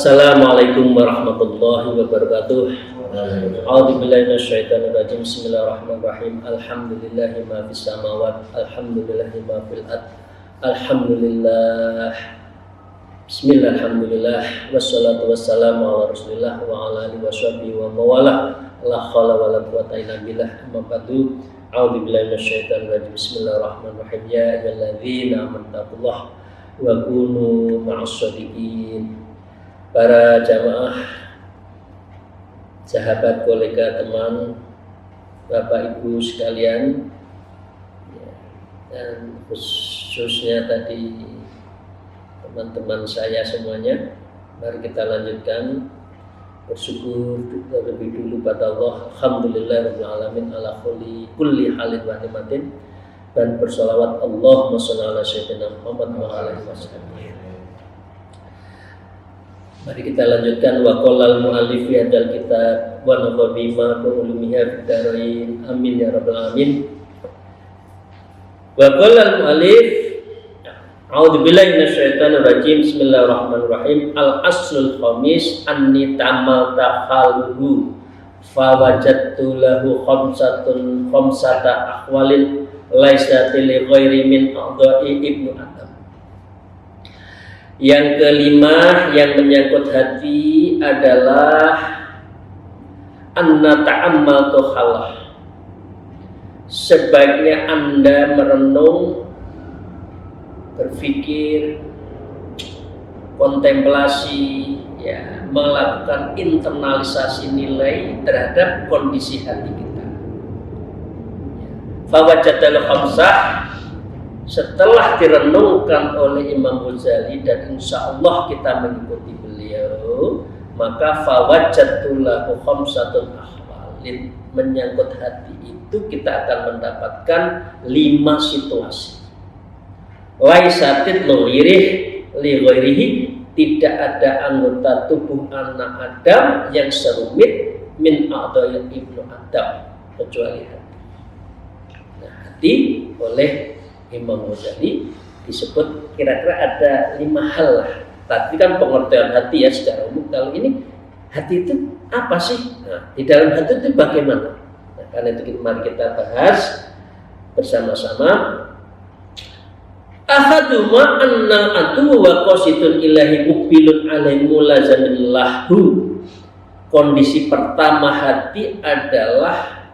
Assalamualaikum warahmatullahi wabarakatuh. A'udzubillahi minasyaitonir rajim. Bismillahirrahmanirrahim. Alhamdulillahi ma fis samawati, alhamdulillahi ma fil ardh. Alhamdulillah. Bismillah, alhamdulillah. Wassalatu wassalamu ala Rasulillah wa ala alihi washabihi wa mawalah. La haula wala quwwata illa billah. Amma ba'du. A'udzubillahi minasyaitonir rajim. Bismillahirrahmanirrahim. Ya ayyuhalladzina amanu taqullaha wa kunu ma'as shadiqin. Para jamaah, sahabat, kolega, teman, Bapak Ibu sekalian, dan khususnya tadi teman-teman saya semuanya, mari kita lanjutkan bersyukur terlebih dulu pada Allah. Alhamdulillahirabbil alamin ala kulli halin wa ni'matin, dan bersolawat Allahumma shalli ala sayyidina Muhammad wa ala alihi wasallam. Mari kita lanjutkan wa qallal mu'allif fi hadzal kitab wa nafa'ima bi ulumiha fid dharain amin ya rabbal alamin. Wa qallal mu'allif a'udzu billahi minasyaitonir rajim. Bismillahirrahmanirrahim. Al aslul khamis anni ta'amalta khaluhu fa wajadtu lahu khamsata ahwalin laysat li ghairi min a'dha'i ibnu Adam. Yang kelima yang menyangkut hati adalah anna ta'ammaltu khalah. Sebaiknya Anda merenung, berpikir, kontemplasi, ya, melakukan internalisasi nilai terhadap kondisi hati kita. Fawajadal khamsah. Setelah direnungkan oleh Imam Ghazali dan insya Allah kita mengikuti beliau, maka fawajadtu lahu khamsatun ahwalin. Menyangkut hati itu kita akan mendapatkan 5 situasi. Laisatit li ghairihi, tidak ada anggota tubuh anak Adam yang serumit min a'dha'i ibnu Adam kecuali hati. Nah, hati oleh Imam Ghazali disebut kira-kira ada 5 hal lah. Tadi kan pengertian hati ya secara umum. Kalau ini hati itu apa sih? Nah, di dalam hati itu bagaimana? Nah, karena itu mari kita bahas bersama-sama. Ahaduma annal atu wa qasidun ilahi muqbilun alaihi mulazamin lahu. Kondisi pertama hati adalah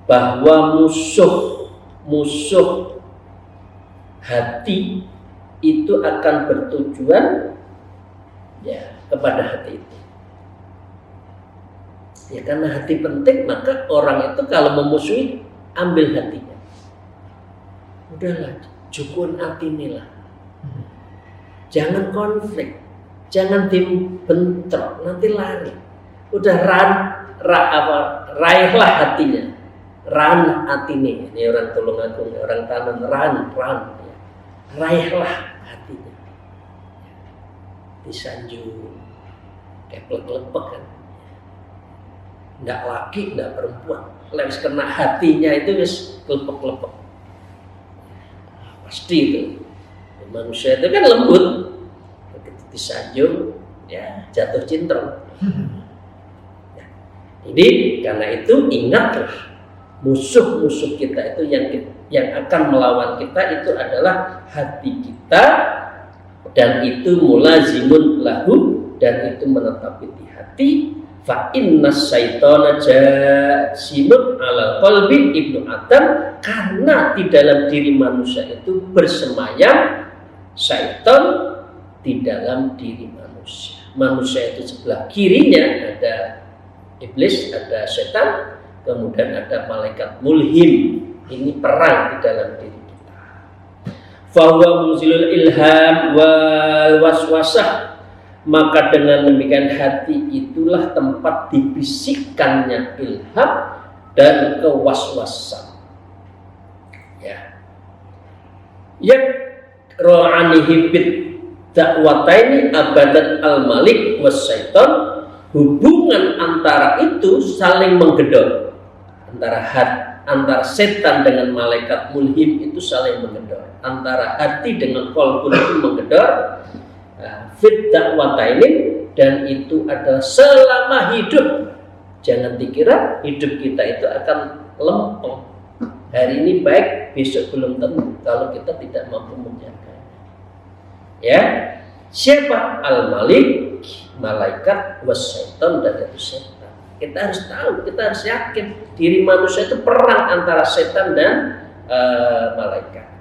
bahwa musuh hati itu akan bertujuan ya kepada hati itu. Ya karena hati penting, maka orang itu kalau memusuhi ambil hatinya. Udahlah, jukun hati lah. Jangan konflik, jangan dibentrok, nanti lari. Udah raihlah hatinya. Ran atine, ini orang Tulungagung, orang Taman, ran. Raihlah hatinya, disanjung, keplek-lepek kan, nggak laki, nggak perempuan, lewis kena hatinya itu wis kelepek-lepek, pasti itu. Manusia itu kan lembut, begitu disanjung, ya jatuh cinta. Nah, ini karena itu ingatlah musuh-musuh kita itu yang akan melawan kita itu adalah hati kita, dan itu mulazimun lahu, dan itu menetapi di hati. Fa innas syaitana jasimun ala qalbi ibnu Adam, karena di dalam diri manusia itu bersemayam syaitan di dalam diri manusia. Manusia itu sebelah kirinya ada iblis, ada setan, kemudian ada malaikat mulhim. Ini perang di dalam diri kita. Fahuwa muzilul ilham wal waswasah. Maka dengan demikian hati itulah tempat dibisikkannya ilham dan kewaswasan. Ya. Yakra'anihi bid da'wataini abadat al-malik was syaitan. Hubungan antara itu saling menggedor. Antara setan dengan malaikat mulhim itu saling menggedor. Antara hati dengan qalbun itu menggedor. Fit dakwataini dan itu adalah selama hidup. Jangan dikira hidup kita itu akan lempeng. Hari ini baik, besok belum tentu kalau kita tidak mampu menjaganya. Ya, siapa? Al-Malik, malaikat, wasyaiton, dan itu setan. Kita harus tahu, kita harus yakin diri manusia itu perang antara setan dan malaikat.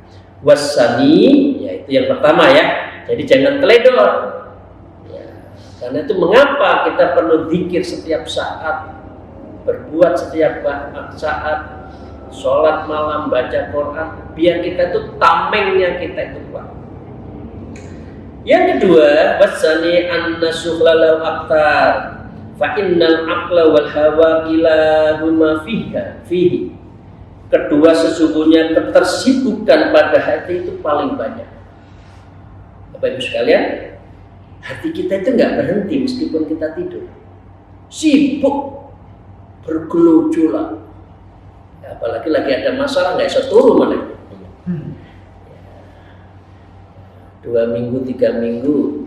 Wasani, yaitu yang pertama ya. Jadi jangan teledor. Ya, karena itu mengapa kita perlu zikir setiap saat, berbuat setiap saat. Sholat malam, baca Quran, biar kita itu tamengnya kita itu kuat. Yang kedua, wasani an-nasuhla law aktar, fa innal aqla wal hawa kilahuma fihi. Kedua, sesungguhnya ketersibukan pada hati itu paling banyak. Bapak Ibu sekalian, hati kita itu nggak berhenti meskipun kita tidur. Sibuk, bergelojolak. Apalagi lagi ada masalah nggak bisa turun mana. 2 minggu, 3 minggu,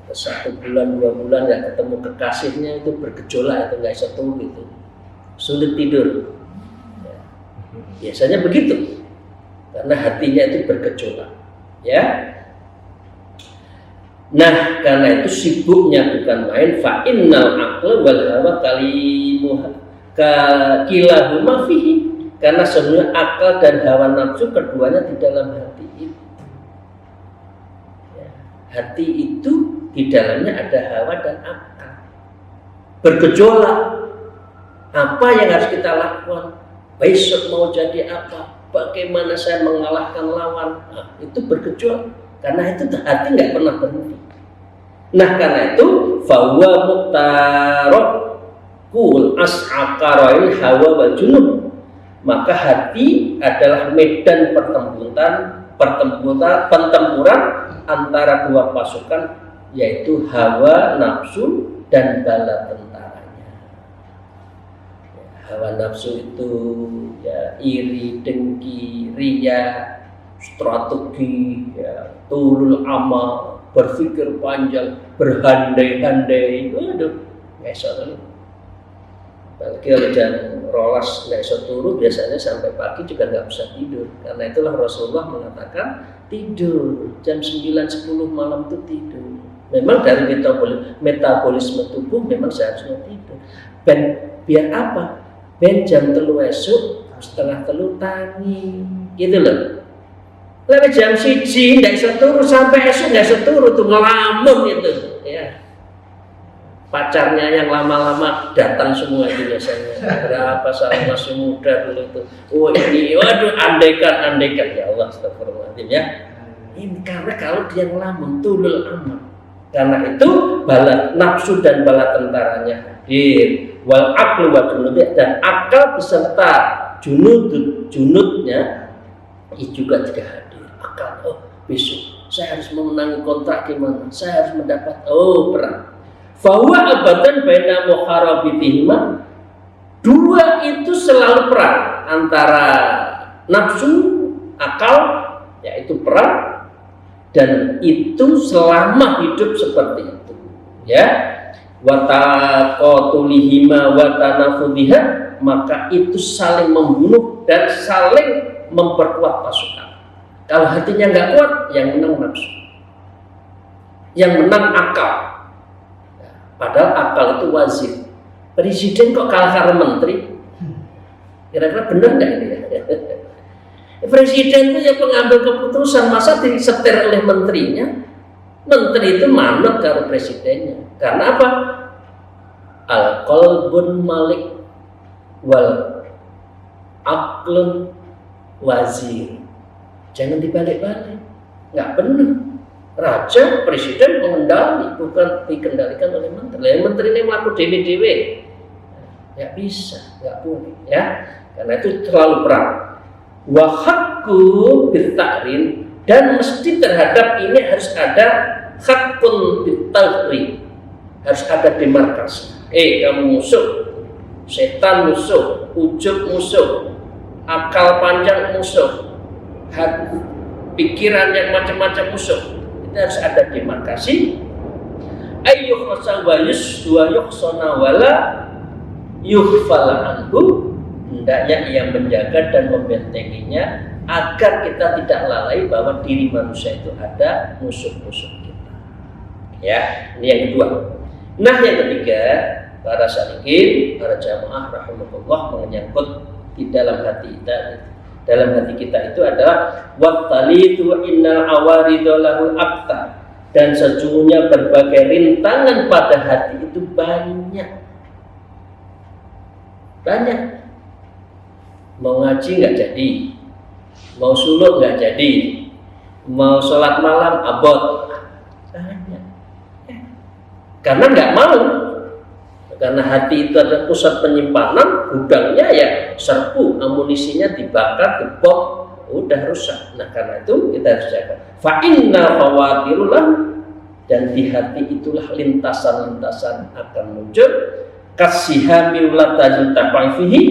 1 bulan, 2 bulan nggak ketemu kekasihnya itu bergejolak, itu nggak bisa turun itu, sulit tidur. Ya. Biasanya begitu, karena hatinya itu bergejolak. Ya. Nah, karena itu sibuknya bukan main. Fa innal aqla wal hawa kalimuha kilahuma fihi, karena sebenarnya akal dan hawa nafsu keduanya di dalam hati itu. Ya, hati itu di dalamnya ada hawa dan akal. Bergejolak. Apa yang harus kita lakukan? Besok mau jadi apa? Bagaimana saya mengalahkan lawan? Nah, itu bergejolak. Karena itu hati nggak pernah berhenti. Nah, karena itu fahuwa muqtarab kul as'aqarail hawa wal junub, maka hati adalah medan pertempuran antara dua pasukan, yaitu hawa nafsu dan bala tentaranya. Hawa nafsu itu ya iri, dengki, riya, strategi, ya, tulul amal, berpikir panjang, berhandai-handai. Waduh, ngesot. Apalagi kalau jam rolas nggak bisa turun, biasanya sampai pagi juga nggak bisa tidur. Karena itulah Rasulullah mengatakan tidur jam 9-10 malam itu tidur. Memang dari metabolisme tubuh memang seharusnya tidur. Ben biar apa? Ben jam 3 esok, setengah 3 tangi, gitu loh. Lalu jam 1 nggak bisa turun, sampai esok nggak bisa turun tuh, ngelamun itu. Ya. Pacarnya yang lama-lama datang semua itu biasanya. Berapa saat masih muda dulu itu. Oh ini, waduh, andaikan. Ya Allah, astagfirullahaladzim ya. Ini karena kalau dia ngelamun, tulul amat. Karena itu bala nafsu dan bala tentaranya hadir. Wal aqlu wa junudnya, dan akal beserta junudnya itu juga hadir. Akal, oh besok saya harus memenangi kontrak gimana? Saya harus mendapat, perang. Fahuwa abadan baina muharabitihima, dua itu selalu perang antara nafsu, akal, yaitu perang, dan itu selama hidup seperti itu. Ya, wataqatulihima watanafudiha, maka itu saling membunuh dan saling memperkuat pasukan. Kalau hatinya nggak kuat, yang menang nafsu, yang menang akal. Padahal akal itu wazir. Presiden kok kalah karena menteri? Kira-kira benar nggak ini ya? Presiden itu yang pengambil keputusan, masa disetir oleh menterinya? Menteri itu manut karo presidennya. Karena apa? Al-qalbun malik wal aqlun wazir. Jangan dibalik-balik. Nggak benar. Raja, presiden mengendali, bukan dikendalikan oleh menteri. Menteri ini melakukan dewe-dewe, nggak bisa, nggak boleh, ya. Karena itu terlalu perang. Wahakku bitakrin, dan mesti terhadap ini harus ada hakun bitakrin, harus ada demarkasi. Kamu musuh, setan musuh, ujub musuh, akal panjang musuh, pikiran yang macam-macam musuh. Harus ada demarkasi. ayyukhsa wa yukhsana wala yughfal anhu, hendaknya ia menjaga dan membentenginya agar kita tidak lalai bahwa diri manusia itu ada musuh-musuh kita. Ya, ini yang kedua. Nah, yang ketiga, para salikin, para jamaah rahimahullah, menyangkut di dalam hati kita. Dalam hati kita itu adalah wattalitu innal awaridulahul aktar, dan sesungguhnya berbagai rintangan pada hati itu banyak. Mau ngaji nggak jadi, mau suluk nggak jadi, mau sholat malam abot, banyak. Karena nggak mau. Karena hati itu adalah pusat penyimpanan, gudangnya ya serbu, amunisinya dibakar, dibom, udah rusak. Nah, karena itu kita harus jaga. Fa inna khawatirullah, dan di hati itulah lintasan-lintasan akan muncul. Kasihami ulat tajil taqaifihi,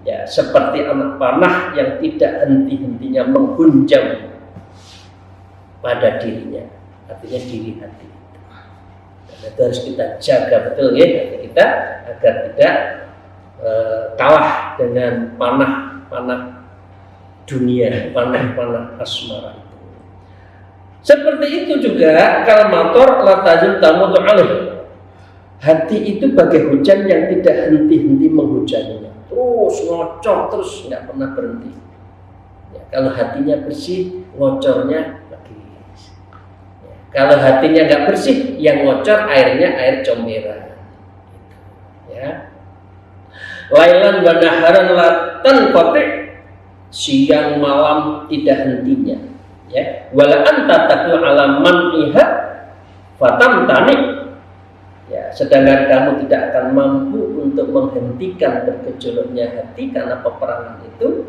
ya seperti anak panah yang tidak henti-hentinya menghunjam pada dirinya, artinya diri hati. Itu harus kita jaga betul ya hati kita agar tidak kalah dengan panah-panah dunia, panah-panah asmara itu. Seperti itu juga kalmator la tajul tamutu alaih. Hati itu bagai hujan yang tidak henti-henti menghujaninya, terus ngocor terus, nggak pernah berhenti. Ya, kalau hatinya bersih, ngocornya lagi. Kalau hatinya nggak bersih, yang ngocor airnya air comberan. Ya. Lailan wa naharan latan qati, siang malam tidak hentinya. Ya. Wala anta taqu ala man'iha fatamtani. Ya, sedangkan kamu tidak akan mampu untuk menghentikan bergejolaknya hati karena peperangan itu,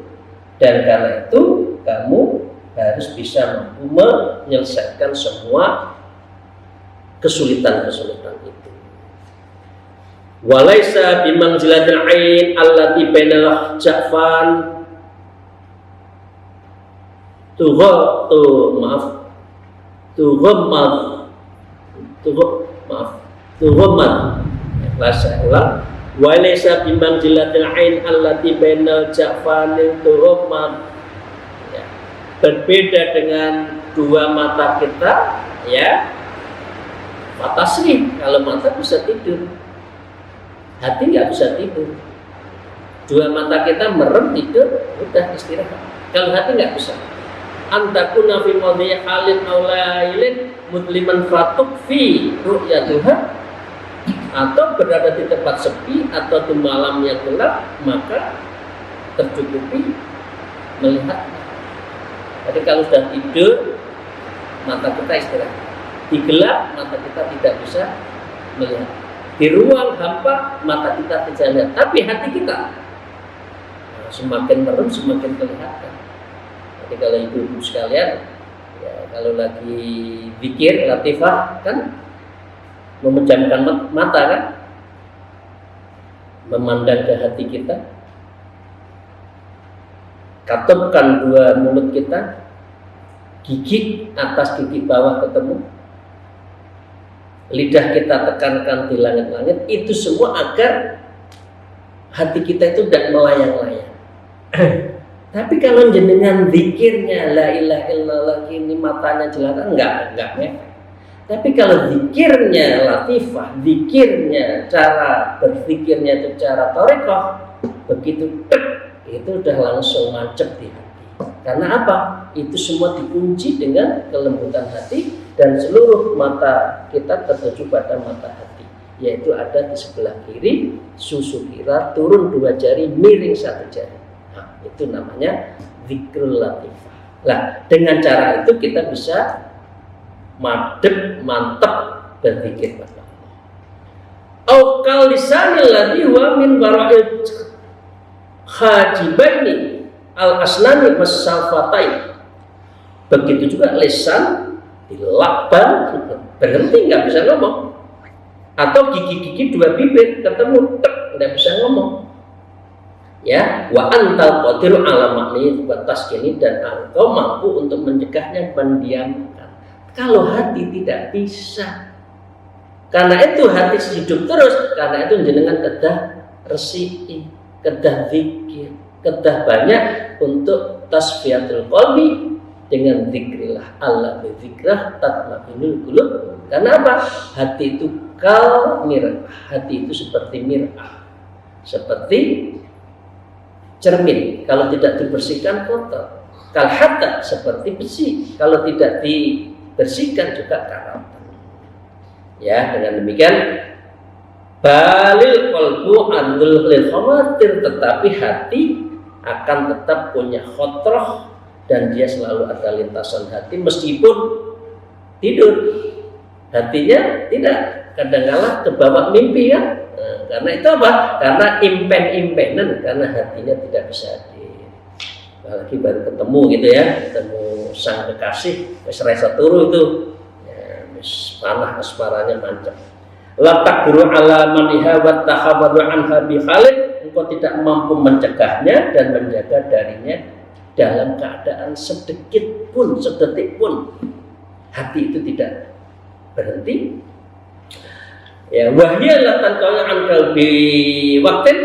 dan karena itu kamu harus bisa mampu menyelesaikan semua kesulitan-kesulitan itu. Walaisa bimanzilatil ain allati bainal ja'fan tuhumman. Saya ulang. Walaisa bimanzilatil ain allati bainal ja'fan tuhumman. Berbeda dengan dua mata kita, ya. Mata sih, kalau mata bisa tidur, hati nggak bisa tidur. Dua mata kita merem tidur, udah istirahat. Kalau hati nggak bisa. Antakuna fi madhiya halin aulailin mudliman fatuk fi ru'yatuha, atau berada di tempat sepi atau di malam yang gelap, maka tercukupi melihat. Jadi kalau sudah tidur, mata kita istirahat. Di gelap, mata kita tidak bisa melihat. Di ruang hampa, mata kita tidak lihat. Tapi hati kita semakin merem, semakin kelihatan. Jadi kalau ibu-ibu sekalian, ya, kalau lagi zikir, latifah, kan memejamkan mata, kan, memandang ke hati kita. Katupkan dua mulut kita, gigi atas gigi bawah ketemu, lidah kita tekankan di langit-langit. Itu semua agar hati kita itu tidak melayang-layang. Tapi kalau jenengan zikirnya la ilaha illallah, ini matanya jelas, enggak mefek. Tapi kalau zikirnya latifah, zikirnya cara berzikirnya itu cara thariqah, begitu itu udah langsung mancep di hati. Karena apa? Itu semua dikunci dengan kelembutan hati, dan seluruh mata kita tertuju pada mata hati, yaitu ada di sebelah kiri, susu kira, turun 2 jari, miring 1 jari. Nah, itu namanya zikrul latifah. Nah, dengan cara itu kita bisa madep, mantap berzikir pada Allah. Au kal lisanil ladzi wa min wara'il hajibaini al-asnani was-safatain. Begitu juga lisan dilakban, berhenti, nggak bisa ngomong. Atau gigi-gigi 2 bibir ketemu, nggak bisa ngomong. Ya, wa antal qadiru ala makni wa taskini, dan engkau mampu untuk mencegahnya, mendiamkan. Kalau hati tidak bisa, Karena itu hati hidup terus, karena itu jenengan kedah resiki, kedah zikir, kedah banyak untuk tasfiyatul qalbi dengan zikrillah. Allah bizikrah tatma'innul qulub. Karena apa? Hati itu kal mir'ah. Hati itu seperti mir'ah. Seperti cermin, kalau tidak dibersihkan kotor. Kal hatta seperti besi, kalau tidak dibersihkan juga karat. Ya, dengan demikian balil qalbu andul lil khawatir, tetapi hati akan tetap punya khotroh dan dia selalu ada lintasan hati meskipun tidur. Hatinya tidak, kadang-kala kebawa mimpi kan. Karena itu apa? Karena impen-impenan, karena hatinya tidak bisa hadir. Apalagi baru ketemu gitu ya, ketemu sang kekasih, wis resa turu itu. Panah asmaranya mancap. La taqru ala maniha wa tahabadu anha bi khalid. Engkau tidak mampu mencegahnya dan menjaga darinya dalam keadaan sedikit pun, sedetik pun. Hati itu tidak berhenti. Ya, wahya la tanqala an qalbi waqtin,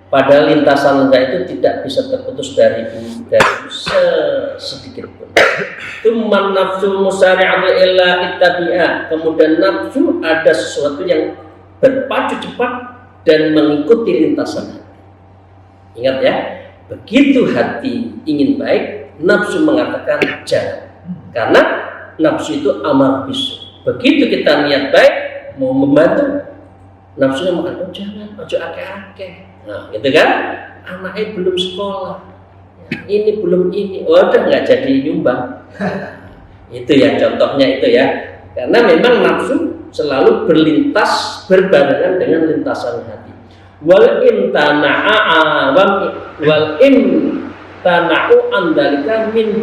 padahal lintasan lengan itu tidak bisa terputus dari sedikit pun. Tsumman nafsu musari'atu illa ittabi'a. Kemudian nafsu ada sesuatu yang berpacu cepat dan mengikuti lintasan hati. Ingat ya, begitu hati ingin baik, nafsu mengatakan jangan. Karena nafsu itu amar bisu. Begitu kita niat baik, mau membantu, nafsunya mengatakan jangan, ojo akeh-akeh. Nah, gitu kan? Anaknya belum sekolah. Ini belum ini, udah nggak jadi nyumbang. Itu ya contohnya itu ya, karena memang nafsu selalu berlintas berbarengan dengan lintasan hati. Wal imtana'u andalika min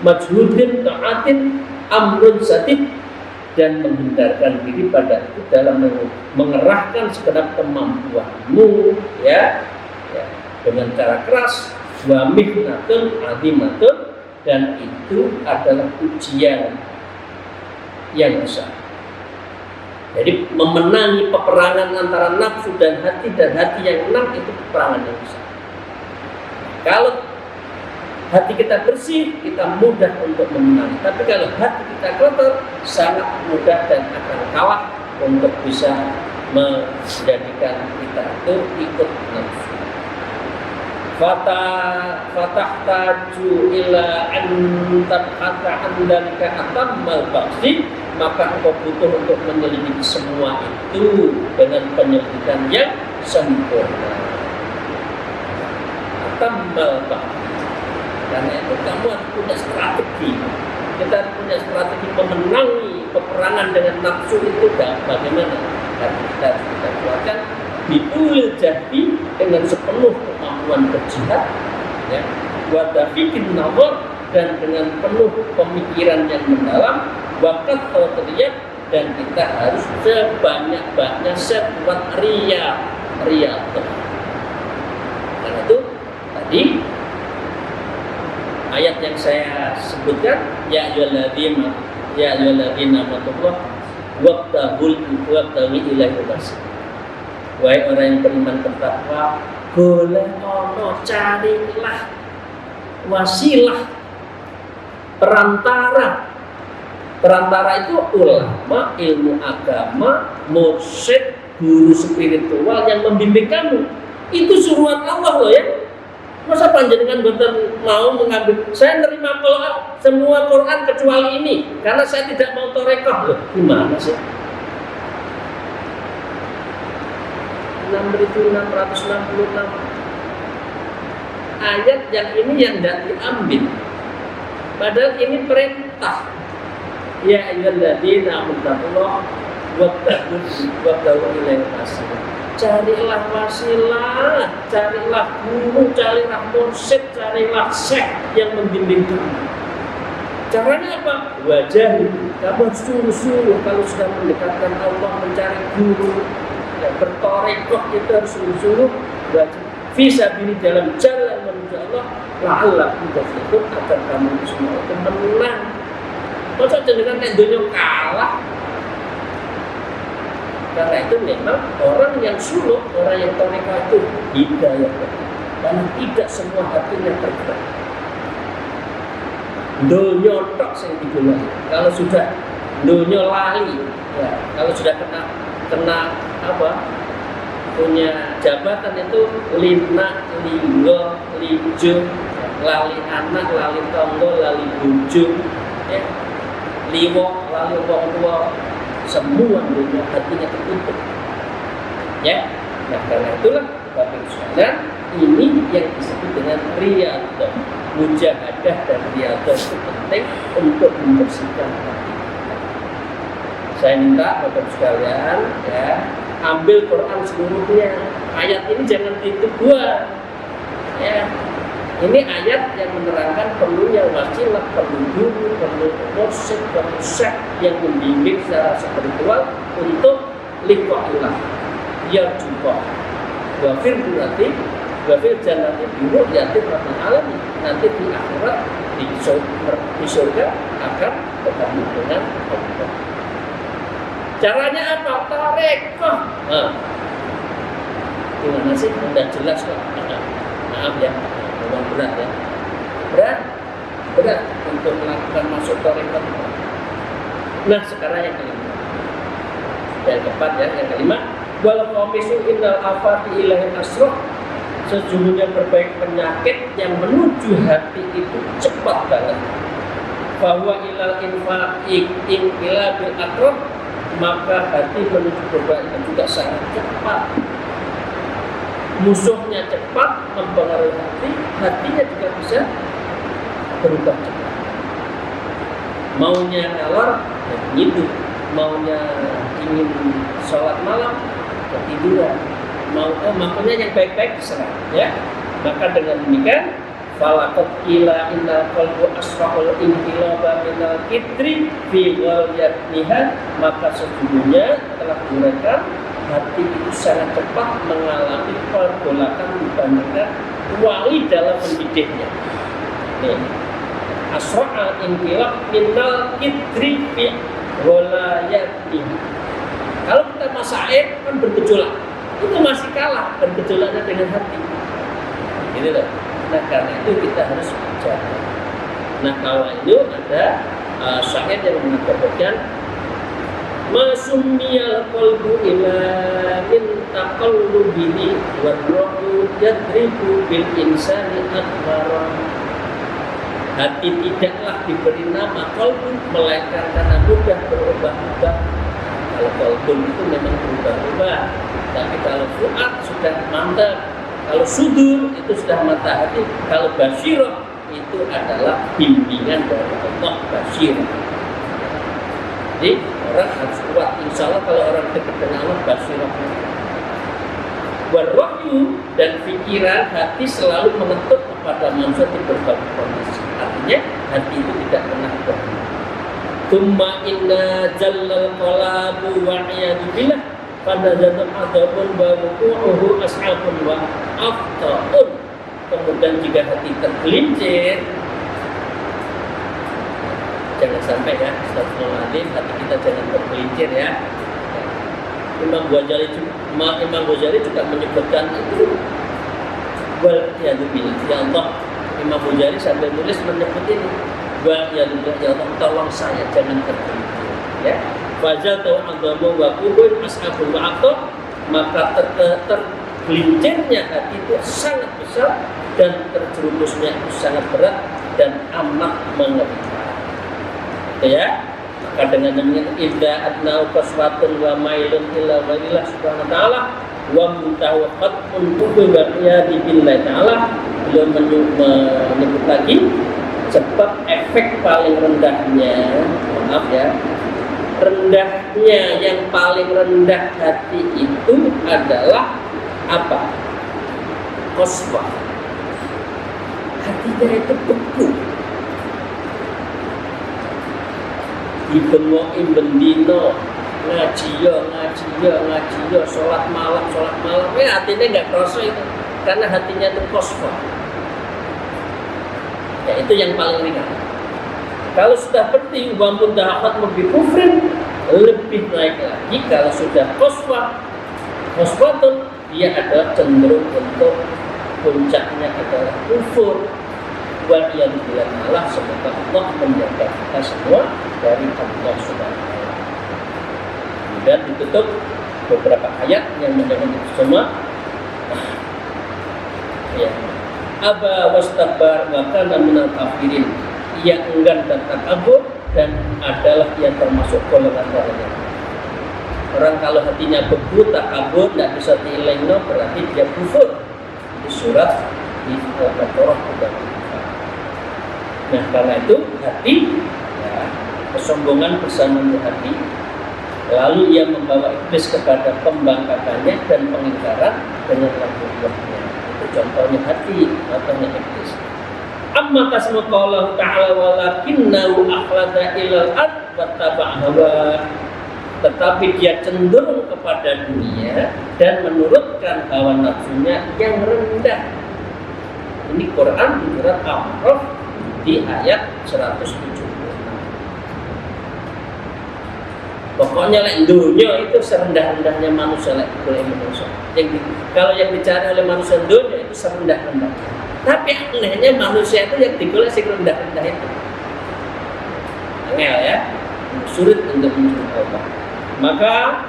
majhudin ta'atin amrun satid, dan menghindarkan diri pada itu dalam mengerahkan segenap kemampuanmu ya dengan cara keras. Wa mihnatun azimatun, dan itu adalah ujian yang besar. Jadi memenangi peperangan antara nafsu dan hati yang menang itu peperangan yang besar. Kalau hati kita bersih, kita mudah untuk memenangi. Tapi kalau hati kita kotor, sangat mudah dan akan kalah untuk bisa menjadikan kita itu ikut nafsu. Fatahtaju ila antabhata andalika atammal ba'si, maka engkau butuh untuk menyelidiki semua itu dengan penyelidikan yang sempurna. Atammal ba'si, karena itu kamu harus punya strategi. Kita harus punya strategi memenangi peperangan dengan nafsu itu bagaimana? Karena kita harus kita keluarkan bitul jahdi, dengan sepenuh kemampuan berjihad ya, wadafikin nawar, dan dengan penuh pemikiran yang mendalam, wakat terlihat, dan kita harus sebanyak-banyaknya sekuat riyad. Karena itu tadi ayat yang saya sebutkan, ya ayyuhalladzina amanu wabtaghi ilaihi wasil. Wahai orang yang beriman bertakwa, boleh carilah wasilah, perantara itu ulama, ilmu agama, mursyid, guru spiritual yang membimbing kamu. Itu suruhan Allah loh ya. Masa panjenengan betul mau mengambil, saya nerima Quran, semua Quran kecuali ini, karena saya tidak mau torekoh loh. Gimana sih? 6.666 ayat yang ini yang tidak diambil, padahal ini perintah. Ya ayyuhalladzina amanu wattaqu ilaihi wasil. Carilah wasilah, carilah guru, carilah mursyid, carilah syekh yang membimbing kamu. Caranya apa? Wajah itu kamu sungguh-sungguh kalau sudah mendekatkan Allah, mencari guru, bertorekoh itu harus sungguh-sungguh fisabilillah dalam jalan menuju Allah. La'allakum tuflihun, agar kamu semua itu menang. Masa jenengan nek donya kalah, Karena itu memang orang yang suluk, orang yang tarekat itu hidayah. Karena tidak semua hatinya tergerak. Donya tok sing digoleki. Kalau sudah donya lali, ya, kalau sudah kena apa? Punya jabatan itu lina, linggo, lijo, lali anak, lali tonggo, lali bojo, ya. Liwok, lali wong tua, semua dunia hatinya tertutup. Ya. Nah, karena itulah Bapak Ibu sekalian, ini yang disebut dengan riyadhah. Mujahadah dan riyadhah itu penting untuk membersihkan hati. Saya minta Bapak Ibu sekalian, ya, ambil Quran seluruhnya. Ayat ini jangan dibuang. Ya. Ini ayat yang menerangkan perlunya wasilah, perlu guru, perlu mursyid, perlu syekh yang membimbing secara spiritual untuk liqa'illah. Ya juga. Wafir berarti wafir jannati biru yati rahman alamin. Nanti di akhirat di surga akan ketemu dengan Allah. Caranya apa? Tarekoh. Nah, gimana sih? Udah jelas kok. Maaf ya, memang berat ya. Berat untuk melakukan masuk tarekoh. Nah, sekarang yang kelima. Yang keempat ya, yang kelima. Wal qamisu innal afati ilahi asroh. Sesungguhnya berbagai penyakit yang menuju hati itu cepat banget. Bahwa ilal infaqi inqilabil aqrab, maka hati menuju berbaik itu juga sangat cepat. Musuhnya cepat mempengaruhi hati, hatinya juga bisa berubah cepat. Maunya ngalor, ya begitu. Maunya ingin sholat malam, ketiduran. Makanya yang baik-baik diserah, ya. Maka dengan demikian falaqad qila innal qalbu asra'ul inqilaba minal kitri fi ghalyatniha, maka sesungguhnya telah diuraikan hati itu sangat cepat mengalami pergolakan dibandingkan wali dalam mendidiknya. Nih, asra'ul inqilab minal kitri fi ghalyatniha. Kalau kita masaib kan bergejolak, itu masih kalah bergejolaknya dengan hati. Gitu loh. Nah, karena itu kita harus bicara. Nah, kalau itu ada syair yang mengatakan masumiyal qalbu ila min taqallubihi warruhu yadribu bil insani akbara. Hati tidaklah diberi nama qalbu melainkan karena mudah berubah-ubah. Kalau qalbu itu memang berubah-ubah, tapi kalau fuad sudah mantap. Kalau sudur itu sudah mata hati. Kalau basyirah itu adalah bimbingan dari Allah basyirah. Jadi orang harus kuat. Insya Allah kalau orang dekat dengan Allah basyirah. Warwahyu dan pikiran hati selalu mengetuk kepada manusia di berbagai kondisi. Artinya hati itu tidak pernah berhenti. Tumma inna jallal qalabu wa'iyadu billah pada zaman adapun bahu'uhu as'abun wa afta'un. Kemudian jika hati tergelincir, jangan sampai ya, astagfirullahaladzim, hati kita jangan tergelincir ya. Imam Ghazali juga menyebutkan itu. Wal yadubillah, ya Allah. Imam Ghazali sambil nulis menyebut ini. Wal yadubillah, ya Allah, tolong saya jangan tergelincir ya. Fajatu adamu wa kubun ashabul wa'atab, maka tergelincirnya hati itu sangat besar dan terjerumusnya itu sangat berat dan amat mengerikan. Ya, maka dengan demikian idza adnau qaswatun wa mailun illa walillah subhanahu wa ta'ala wa mutawaqqat untuk baqiyati billahi ta'ala. Beliau menyebut lagi sebab efek paling rendahnya, maaf ya, rendahnya yang paling rendah hati itu adalah apa? Qaswah. Hatinya itu beku. Dibengokin bendino, ngaji yo, sholat malam, ya hatinya nggak kroso itu, karena hatinya itu qaswah. Ya itu yang paling ringan. Kalau sudah berarti wampun dahakat lebih kufrin, lebih naik lagi kalau sudah qaswatun, dia adalah cenderung untuk puncaknya adalah kufur. Waliyadzubillah ta'ala, semoga Allah menjaga kita semua dari Allah Subhanahu wa ta'ala. Kemudian ditutup beberapa ayat yang menjadi itu semua. Ya. Aba wastakbar wa kana minal kafirin. Ia enggan dan takabur dan adalah yang termasuk golongan orangnya. Orang kalau hatinya bebu, takabur, tidak bisa diilengno, berarti dia kufur. Di surat di Al-Baqarah juga. Nah, karena itu hati, ya, kesombongan bersama hati, lalu ia membawa iblis kepada pembangkakannya dan pengingkaran dengan laku-lakunya. Itu contohnya hati, contohnya iblis. Amma kasmu qaulahu ta'ala walakinnahu akhlada ilal ard wattaba'a hawa. Tetapi dia cenderung kepada dunia dan menurutkan hawa nafsunya yang rendah. Ini Quran di surat Al-A'raf di ayat 176. Pokoknya dunia itu serendah-rendahnya manusia, oleh manusia. Kalau yang dicari oleh manusia dunia itu serendah-rendahnya. Tapi anehnya manusia itu yang digolek sing rendah-rendah itu. Angel ya, sulit untuk mencari Allah. Maka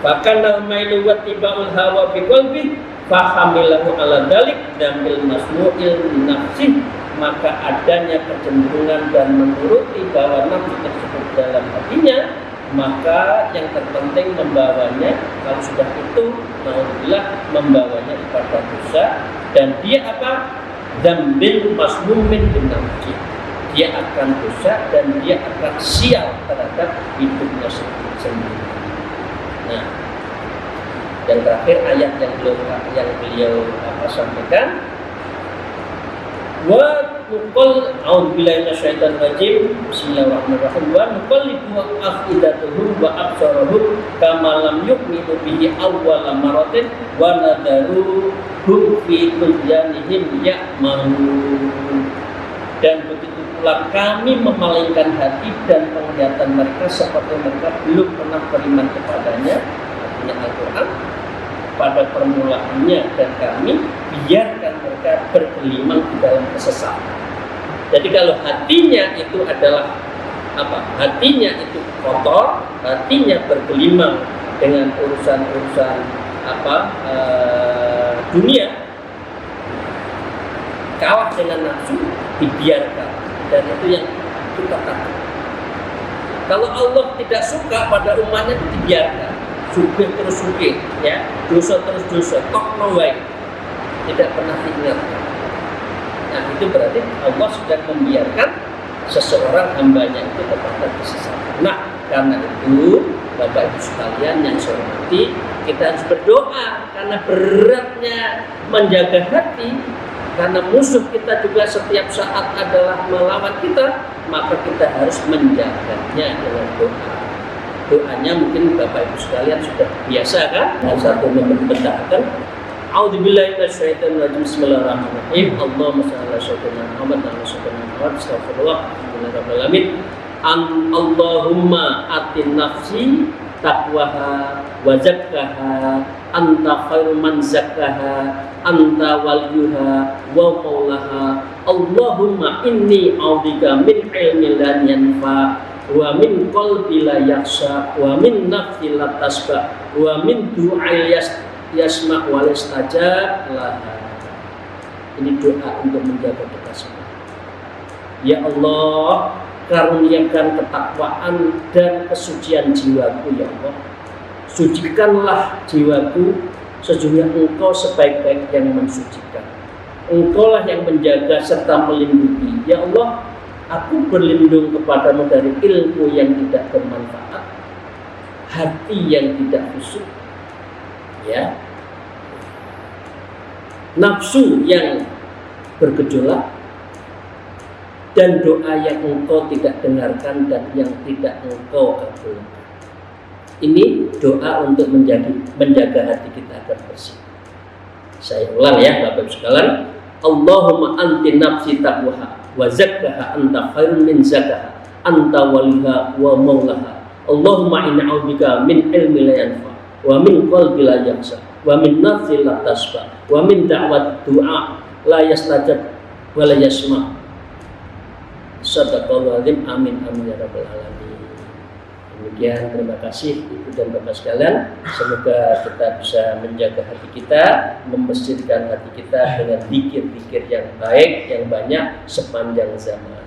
bahkan namailu wa tibaul hawa bi qalbi fahamilahu ala dalik damil masmu'il nafsi, maka adanya kecenderungan dan menuruti bahwa nafsu tersebut dalam hatinya, maka yang terpenting membawanya, kalau sudah itu naudzubillah, membawanya kepada dosa, dan dia apa? Dambil masmumin bin nafsi, dia akan dosa dan dia akan sial terhadap hidupnya sendiri. Nah, yang terakhir ayat yang beliau sampaikan, wa nuqall a'udzubillahi minasyaitonir rajim, bismillahirrahmanirrahim, wa nuqallibu afidatuhum wa absarahum kama lam yu'minu bihi awwala maratin wa nadaruhum fi tughyanihim ya'mahun. Dan begitu pula kami memalingkan hati dan penglihatan mereka seperti mereka belum pernah beriman kepadanya, artinya Al-Quran, pada permulaannya, dan kami biarkan mereka bergelimang di dalam kesesatan. Jadi kalau hatinya itu adalah apa? Hatinya itu kotor, hatinya bergelimang dengan urusan-urusan dunia, kalah dengan nafsu, dibiarkan, dan itu yang kita takut. Kalau Allah tidak suka pada umatnya, itu dibiarkan, sugih terus sugih, ya, dosa terus dosa, tok nawai, tidak pernah diingatkan. Nah, itu berarti Allah sudah membiarkan seseorang hambanya itu kepada kesesatan. Nah, karena itu Bapak Ibu sekalian yang saya hormati, kita harus berdoa karena beratnya menjaga hati. Karena musuh kita juga setiap saat adalah melawan kita, maka kita harus menjaganya dengan doa. Doanya mungkin Bapak Ibu sekalian sudah biasa kan? Dan satu membentangkan, a'udzubillahi minasyaitonir rajim, bismillahirrahmanirrahim, Allahumma shalli ala sayyidina Muhammad wa ala sayyidina Muhammad, astagfirullah, alhamdulillahirabbil alamin. Allahumma atin nafsi taqwaha wa zakkaha anta khairu man zakkaha anta waliyuha wa maulaha. Allahumma inni a'udzubika min ilmin la yanfa wa min qalbi la yakhsha wa min nafsi la tasba wa min du'ail yasma' wa yastajab laha. Ini doa untuk menjaga kita semua. Ya Allah, karuniakan ketakwaan dan kesucian jiwaku, ya Allah. Sucikanlah jiwaku, sesungguhnya Engkau sebaik-baik yang mensucikan. Engkaulah yang menjaga serta melindungi. Ya Allah, aku berlindung kepadamu dari ilmu yang tidak bermanfaat, hati yang tidak khusyuk, ya, nafsu yang bergejolak, dan doa yang Engkau tidak dengarkan dan yang tidak Engkau kabulkan. Ini doa untuk menjaga hati kita agar bersih. Saya ulang ya Bapak Ibu sekalian. Allahumma anti nafsi taqwaha wa zakkaha anta khairun min zakkaha anta waliha wa maulaha. Allahumma inna a'udzubika min ilmi la yanfa wa min qalbi la yakhsha wa min nafsi la tasfa wa min da'wat du'a la yastajab wa la yasma. Sadaqallahu azim. Amin amin ya rabbal alamin. Demikian, terima kasih Ibu dan Bapak sekalian. Semoga kita bisa menjaga hati kita, membersihkan hati kita dengan zikir-zikir yang baik, yang banyak sepanjang zaman.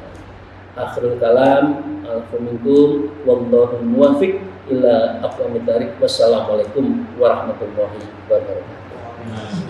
Akhirul kalam, alhamdulillah, wallahu muwaffiq ila aqwamit thariq. Wassalamualaikum warahmatullahi wabarakatuh.